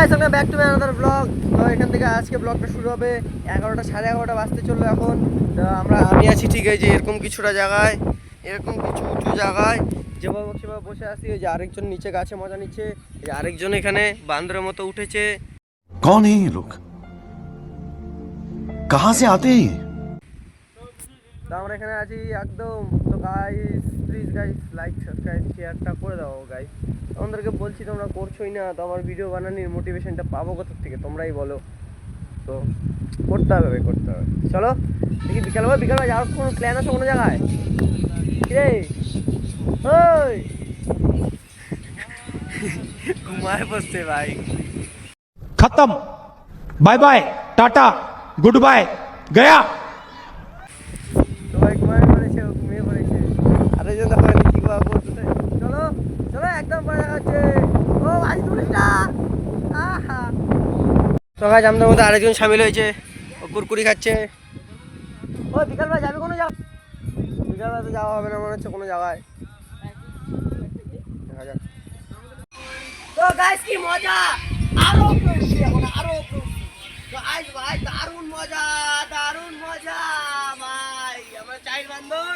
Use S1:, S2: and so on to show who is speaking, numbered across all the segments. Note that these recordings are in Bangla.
S1: Guys welcome back to my another blog. তো এখান থেকে আজকে ব্লগটা শুরু হবে 11টা 11:30 বাজতে চললো এখন। তো আমি আছি ঠিক আছে এরকম কিছুটা জায়গায়, এরকম কিছু উঁচু জায়গায় যেভাবে সেভাবে বসে আছি। ওই যে আরেকজন নিচে গাছে মজা নিচ্ছে, এই আরেকজন এখানে বান্দরের মতো উঠেছে।
S2: कौन है ये लोग? कहां से आते हैं ये?
S1: তো আমরা এখানে আছি একদম। তো guys please guys like subscribe শেয়ারটা করে দাও গাইস। তোমাদেরকে বলছি তোমরা করছোই না, তো আমার ভিডিও বানানোর মোটিভেশনটা পাবো কোথা থেকে তোমরাই বলো। তো করতে হবে করতে হবে। চলো দেখি বিকালবেলা যাওয়ার কোনো প্ল্যান আছে কোনো জায়গায়? রে ওই ঘুমায় বসছে ভাই।
S3: खत्म bye bye tata goodbye गया।
S1: সবাই ঘুমায় পড়েছে, ও ঘুমিয়ে পড়েছে। আরেকজন দেখো কি করতেছে। চলো চলো একদম পরে দেখা হচ্ছে। ও আজ তুলিস না। আহা তো গাইস আমাদের মধ্যে আরেকজন শামিল হয়েছে, ও কুরকুরি খাচ্ছে। ও বিকালবেলা যাবে কোনো জায়গায়? বিকালবেলা তো যাওয়া হবে না মনে হচ্ছে কোনো জায়গায়, দেখা যাক। তো গাইস কি মজা, আরো খুশি এখন আরো খুশি। তো আজ ভাই দারুণ মজা ভাই। আমরা 4 বান্দর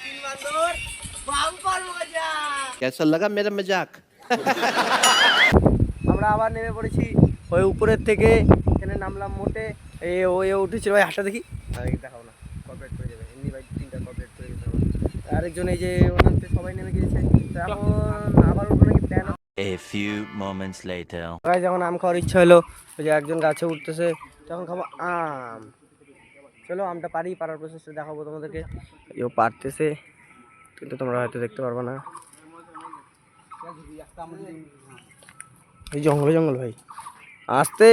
S1: 3 বান্দর বাম্পার মজা।
S4: कैसा लगा मेरा मजाक?
S1: আমরা আবার নেমে পড়েছি ওই উপরের থেকে, এখানে নামলাম মোটে। ওই উঠেছিল ভাই, হাঁটা দেখি দেখাও না, কর্পোরেট করে যাবে এমনি ভাই, 3টা কর্পোরেট করে যেতে হবে। আরেকজন এই যে ওনাতে সবাই নেমে গিয়েছে। তো এখন আবার উঠবো নাকি plan.
S5: A few moments later.
S1: Guys যখন আম খাওয়ার ইচ্ছা হলো, ওই যে একজন গাছে উঠতেছে, তখন খাবো আম। চলো আমটা পারার প্রসেসটা দেখাবো তোমাদেরকে। ও পারতেছে কিন্তু তোমরা হয়তো দেখতে পারবে না। এই জঙ্গল ভাই, আসতে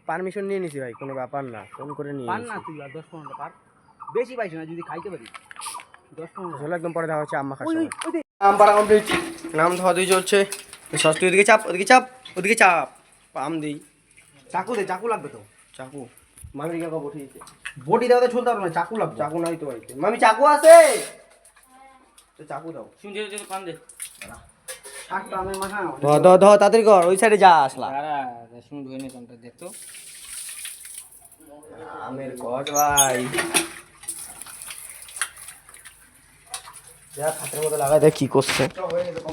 S1: পারমিশন নিয়ে নিছি ভাই, কোনো ব্যাপার না, ফোন করে নিয়ে
S3: পার না তুই 10-15 পার বেশি পাইছ না, যদি খাইতে পারি 10-15।
S1: চলো একদম পরে দেখা হচ্ছে আম্মা খাওয়ার সময়। আম পাড়া কমপ্লিট, নাম ধোয়া দুই চলছে। সস্তি ওদিকে চাপ আম দিই।
S3: চাকু দে, চাকু লাগবে তো।
S1: চাকু মামির কাকা বসিয়েছে।
S3: বটি দাও তো ছুলতে পারবো না, চাকু লাগবে।
S1: চাকু নাই তো বাড়িতে। মামি চাকু আছে তো চাকু দাও।
S3: শুনছে যে কান দে শাকটা আমি মাখা
S1: ধর তাড়াতাড়ি কর, ওই সাইডে যা আসলা।
S3: আরে শুন ধুই নে কানটা দেখতো।
S1: আমের গজ ভাই, যা খাতের মতো লাগাই দেখ কি করছে।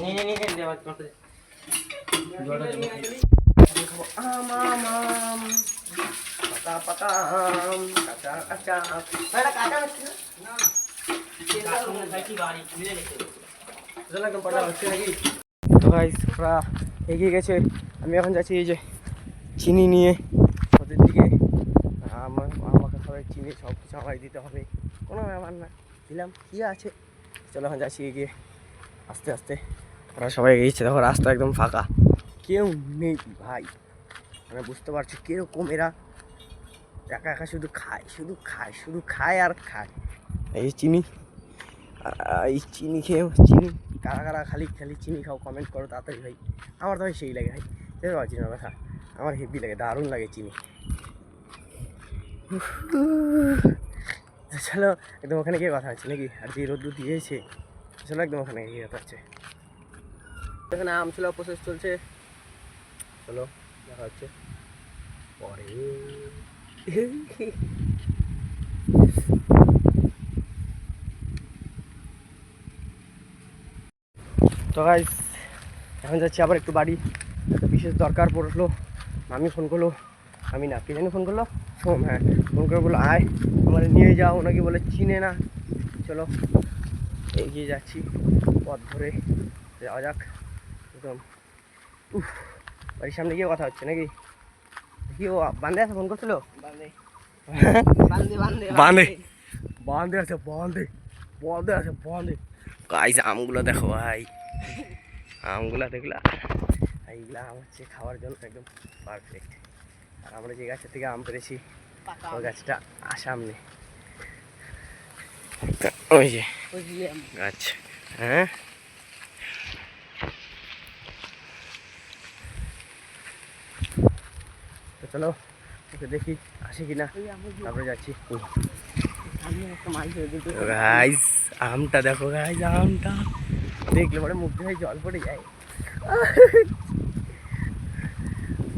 S3: নে দে আবার করতে।
S1: আম পাতা আম কাঁচা এটা কাঁচা হচ্ছে না। একদম পড়া হচ্ছে নাকি? তো গাইস ওরা এগিয়ে গেছে, আমি এখন যাচ্ছি এই যে চিনি নিয়ে ওদের দিকে। আমাকে সবাই চিনি সব কিছু আমায় দিতে হবে, কোনো ব্যাপার না, দিলাম কি আছে। চলো এখন যাচ্ছি এগিয়ে আস্তে আস্তে। ওরা সবাই এগিয়েছে, দেখো রাস্তা একদম ফাঁকা, কেউ নেই ভাই। মানে বুঝতে পারছি কিরকম এরা একা একা শুধু খায় আর খায়। এই চিনি খেয়ে কারা খালি চিনি খাও, কমেন্ট করো তাড়াতাড়ি ভাই। আমার তো ভাই সেই লাগে ভাই, দেখতে পাচ্ছি না কথা, আমার হেভি লাগে, দারুণ লাগে চিনি। চলো একদম ওখানে গিয়ে কথা হচ্ছে নাকি, আর যে রোদ্দুর দিয়েছে, চলো একদম ওখানে গিয়ে কথা হচ্ছে। এখানে আম ছিল প্রসেস চলছে, চলো দেখা হচ্ছে পরে। তো গাইস এখন যাচ্ছি আবার একটু বাড়ি, একটা বিশেষ দরকার পড়লো। মামি ফোন করলো, আমি না কে জানি ফোন করলো, হ্যাঁ ফোন করে বললো আয় আমার নিয়ে যাও, ওনাকে বলে চিনে না। চলো এগিয়ে যাচ্ছি, পথ ধরে যাওয়া যাক একদম। বাড়ির সামনে গিয়ে কথা হচ্ছে নাকি, কি ও বান্ধে আছে ফোন করছিল? বান্ধে আছে গাইস। আমগুলো দেখো ভাই, আমগুলা দেখলা, এইগুলা আম হচ্ছে খাওয়ার জন্য একদম পারফেক্ট। আর আমরা যে গাছের থেকে আম পেরেছি ওই গাছটা সামনে, ওই যে গাছ। হ্যাঁ তো চলো ওকে দেখি আসে কিনা, তারপরে যাচ্ছি। গাইস আমটা দেখো গাইস, আমটা দেখলে পরে মুখ দিয়ে জল পড়ে যায়।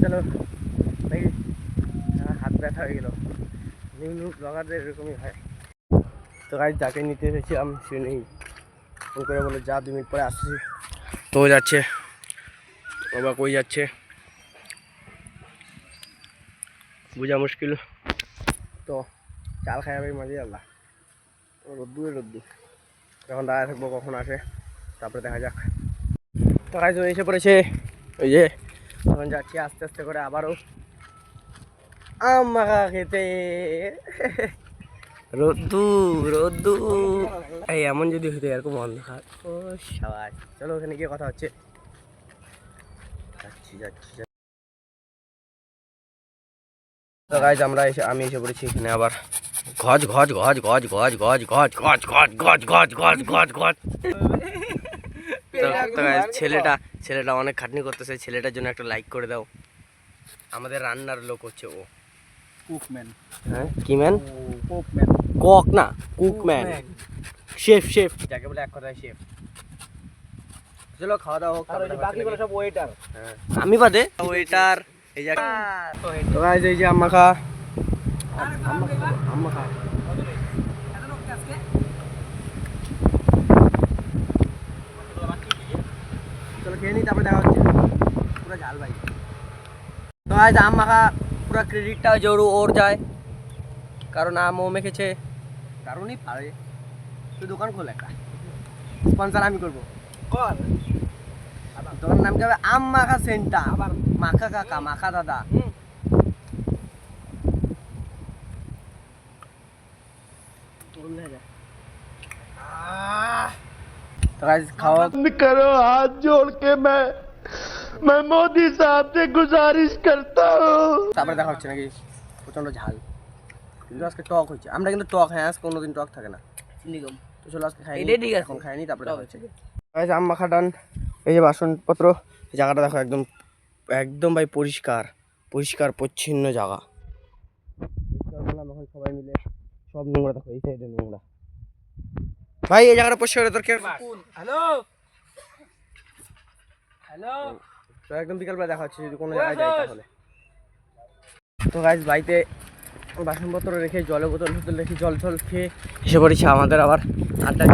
S1: চলো নাকি হাত ব্যথা হয়ে গেল, নিউ নিউ ব্লগারদের এরকমই হয়। তো গাইজ যাকে নিতে এসেছিলাম সে নেই, ফোন করে বলে যা 2 মিনিট পরে আসছি। তো যাচ্ছে, বাবা কই যাচ্ছে বোঝা মুশকিল। তো চাল খাই হবে মাঝে আল্লাহ, রোদ্দুর এখন দাঁড়ায় থাকবো কখন আসে, তারপরে দেখা যাক। তো গাইজ এসে পড়েছে, ওই যে এখন যাচ্ছি আস্তে আস্তে করে আবারও আম মাখা খেতে। রোদ্দু এই এমন যদি হইতো এরকম অন্ধকার, ও সবাই চলো ওখানে গিয়ে কথা হচ্ছে। যাচ্ছি। তো গাইজ আমি এসে পড়েছি এখানে আবার গজ। তো গাইজ ছেলেটা অনেক খাটনি করতেছে, ছেলেটার জন্য একটা লাইক করে দাও। আমাদের রান্নার লোক হচ্ছে ও,
S3: কুকম্যান।
S1: হ্যাঁ কি ম্যান?
S3: কুকম্যান।
S1: কক না, কুকম্যান, শেফ যাকে বলে এক কথায় শেফ। চলো খাওয়া দাওয়া হোক,
S3: বাকিগুলো সব ওয়েটার।
S1: আমি বাদে ওয়েটার। এই যে তো গাইজ এই যে আম্মা খা চলো খেয়ে নিই, তারপরে দেখা হচ্ছে। পুরো ঝাল ভাই। তো গাইজ আম মাখা পুরো ক্রেডিটটা জরু ওর যায়, কারণ আম ও মেখেছে, কারণই পারে তুই দোকান খোল একটা, স্পন্সর আমি করবো। দোকানের নাম কি হবে? আম মাখা সেন্টার। আবার মাখা কাকা, মাখা দাদা। খাওয়া
S2: करो हाथ जोड़ के मैं मोदी साहब से गुजारिश करता हूँ।
S1: তারপরে দেখা হচ্ছে নাকি। প্রচন্ড ঝাল, কিন্তু আজকে টক হয়েছে। আমরা কিন্তু টক, হ্যাঁ আজকে কোনোদিন টক থাকে না। তো চলো আজকে খাই, এখন খাইনি, তারপরে দেখা হচ্ছে। আম মাখা ডান। এই যে বাসনপত্র, এই জায়গাটা দেখো একদম ভাই পরিষ্কার পরিচ্ছন্ন জায়গা। এখন সবাই মিলে সব নোংরা দেখো, এই সাইডে নোংরা ভাই, এই জায়গাটা পরিষ্কার করে তোর কে?
S3: হ্যালো
S1: তো একদম বিকালবেলা দেখা হচ্ছে যদি কোনো জায়গায় যাই তাহলে। তো গাইজ বাড়িতে বাসনপত্র রেখে জলের বোতল রেখে জল খেয়ে এসে পড়েছি আমাদের আবার আটটার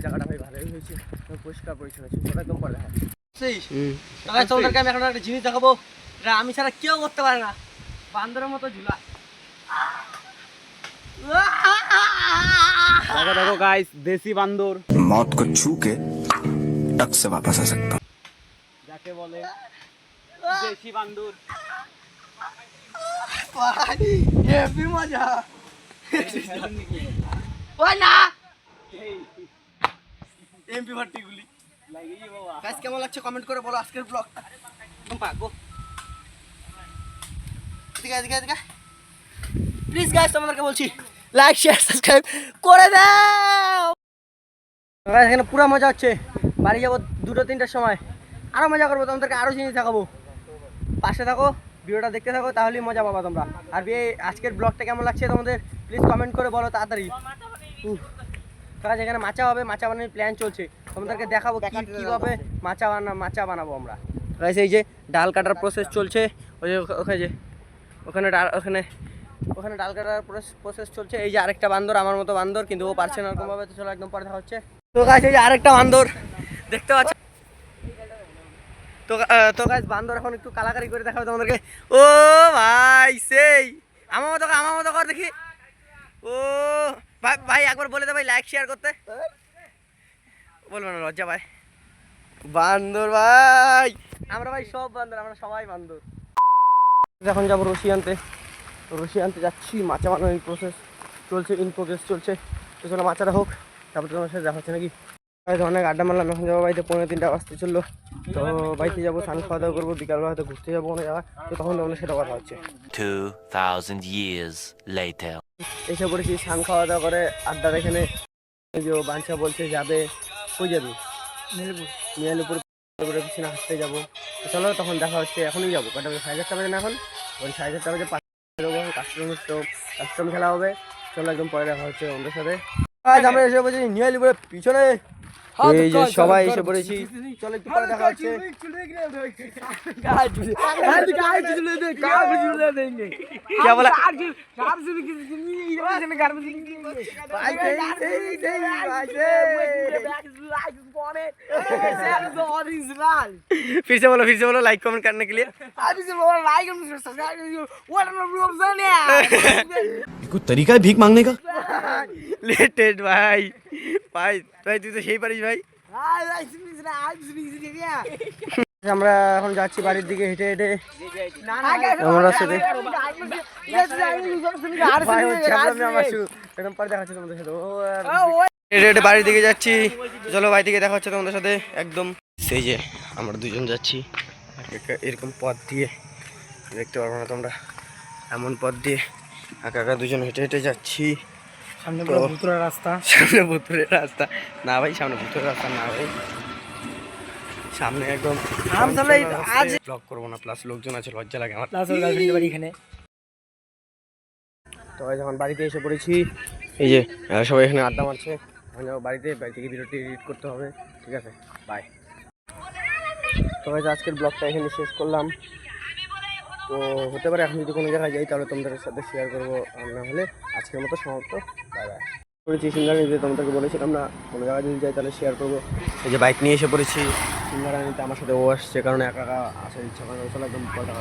S1: জায়গাটা ভাই ভালোই হয়েছে, পরিষ্কার পরিচ্ছন্ন হয়েছে। ওটা একদম পরে দেখা তোমাদেরকে আমি এখন একটা জিনিস দেখাবো, এটা আমি ছাড়া কেউ করতে পারে না। বান্দরের মতো ঝুলা।
S3: দেখো গাইস, দেশি বান্দর
S2: मौत को छू के टक से वापस आ सकता हूँ।
S3: যাকে বলে দেশি বান্দর।
S1: হেভি মজা। ওই না এমপি ভার্টি গুলি
S3: লাগেই বাবা।
S1: গাইস কেমন লাগছে কমেন্ট করে বলো আজকের ব্লগ। একদম পাগো। এদিকে প্লিজ গাইস তোমাদেরকে বলছি লাইক শেয়ার সাবস্ক্রাইব করে দাও। গাইস এখানে পুরো মজা হচ্ছে। বাড়ি যাবো 2-3টার সময়, আরো মজা করবো, তোমাদেরকে আরো জিনিস দেখাবো। পাশে থাকো, ভিডিওটা দেখতে থাকো, তাহলেই মজা পাবা তোমরা। আর আজকের ব্লগটা কেমন লাগছে তোমাদের প্লিজ কমেন্ট করে বলো তাড়াতাড়ি। কারণ এখানে মাচা হবে, মাচা বানানোর প্ল্যান চলছে, তোমাদেরকে দেখাবো কীভাবে মাচা বানাবো আমরা। গাইস এই যে ডাল কাটার প্রসেস চলছে, ওই যে ওখানে ডাল কাটার প্রসেস চলছে। এই যে আরেকটা বান্দর, আমার মতো বান্দর, কিন্তু ও পারছে না এরকমভাবে। তো চলো একদম পরে দেখা হচ্ছে। তো গাইস এই যে আরেকটা বান্দর দেখতে পাচ্ছ। তো গাইস বান্দর এখন একটু কালাকারি করে দেখাবো তোমাদেরকে। ও ভাই সেই আমার মতো কর দেখি। ও ভাই একবার বলে দে ভাই লাইক শেয়ার করতে। বলবো না, লজ্জা ভাই। বান্দর ভাই আমরা ভাই সব বান্দর, আমরা সবাই বান্দর। এখন যাবো রশি আনতে যাচ্ছি। মাচা বানানোর প্রসেস চলছে। তো চলো মাচাটা হোক, তারপর তোমার সাথে দেখা হচ্ছে নাকি। অনেক আড্ডা মারলাম, এখন যাবো বাড়িতে। 2:45 বাজতে চললো। তো বাড়িতে যাবো, স্নান খাওয়া দাওয়া করবো, বিকালবেলা হয়তো ঘুরতে যাবো কোনো জায়গা। তো তখন তোমাদের সেটা কথা হচ্ছে।
S5: 2000 years later.
S1: এসে পড়েছি স্নান খাওয়া দাওয়া করে আড্ডার এখানে। এই যে বাঞ্ছা বলছে যাবে, কই যাবি? নিয়ালিপুর পিছনে হাঁটতে যাবো। চলো তখন দেখা হচ্ছে। এখনই যাবো, কটা বাজে? 7:30 বাজে না এখন? ওই 7:30 বাজে কাস্টম খেলা হবে। চলো একদম পরে দেখা হচ্ছে আমাদের সাথে। আজ আমরা এসে পড়েছি নিয়ালিপুরের পিছনে। এই যে সবাই এসে পড়েছি, চলো একটু পরে দেখা হচ্ছে। क्या बोला? फिर से बोलो लाइक कमेंट करने के लिए।
S2: कोई तरीका है भीख मांगने का?
S1: लेटेस्ट भाई भाई भाई তুই তো সেই পারিস ভাই। আমরা এখন যাচ্ছি বাড়ির দিকে হেঁটে হেঁটে। আমার সাথে একদম পরে দেখা হচ্ছে তোমাদের সাথে। হেঁটে হেঁটে বাড়ির দিকে যাচ্ছি, চলো বাড়ি থেকে দেখা হচ্ছে তোমাদের সাথে একদম। সেই যে আমরা দুজন যাচ্ছি এরকম পথ দিয়ে, দেখতে পারবো না তোমরা, এমন পথ দিয়ে একা একা দুজন হেঁটে হেঁটে যাচ্ছি। সামনে ভুতুরের রাস্তা, সামনে ভুতুরের রাস্তা না ভাই, সামনে ভুতুরের রাস্তা না ভাই, সামনে একদম আজ ব্লগ করবো না, প্লাস লোকজন আছে, লজ্জা লাগে আমার। এখানে তো যখন বাড়িতে এসে পড়েছি, এই যে সবাই এখানে আড্ডা মারছে, এখন যাবো বাড়িতে, বাড়ি থেকে ভিডিওটি এডিট করতে হবে, ঠিক আছে, বাই। তো আজকের ব্লগটা এখানে শেষ করলাম। তো হতে পারে এখন যদি কোনো জায়গায় যাই তাহলে তোমাদের সাথে শেয়ার করবো, না হলে আজকের মতো সমাপ্ত, বাই বাই। করেছি সিঙ্গারানিতে, তোমাদেরকে বলেছিলাম না কোনো জায়গায় যদি যাই তাহলে শেয়ার করবো। এই যে বাইক নিয়ে এসে পড়েছি সিঙ্গারানিতে, আমার সাথে ও আসছে কারণ একা একা আসার ইচ্ছা করে না, চলো একদম পয়সা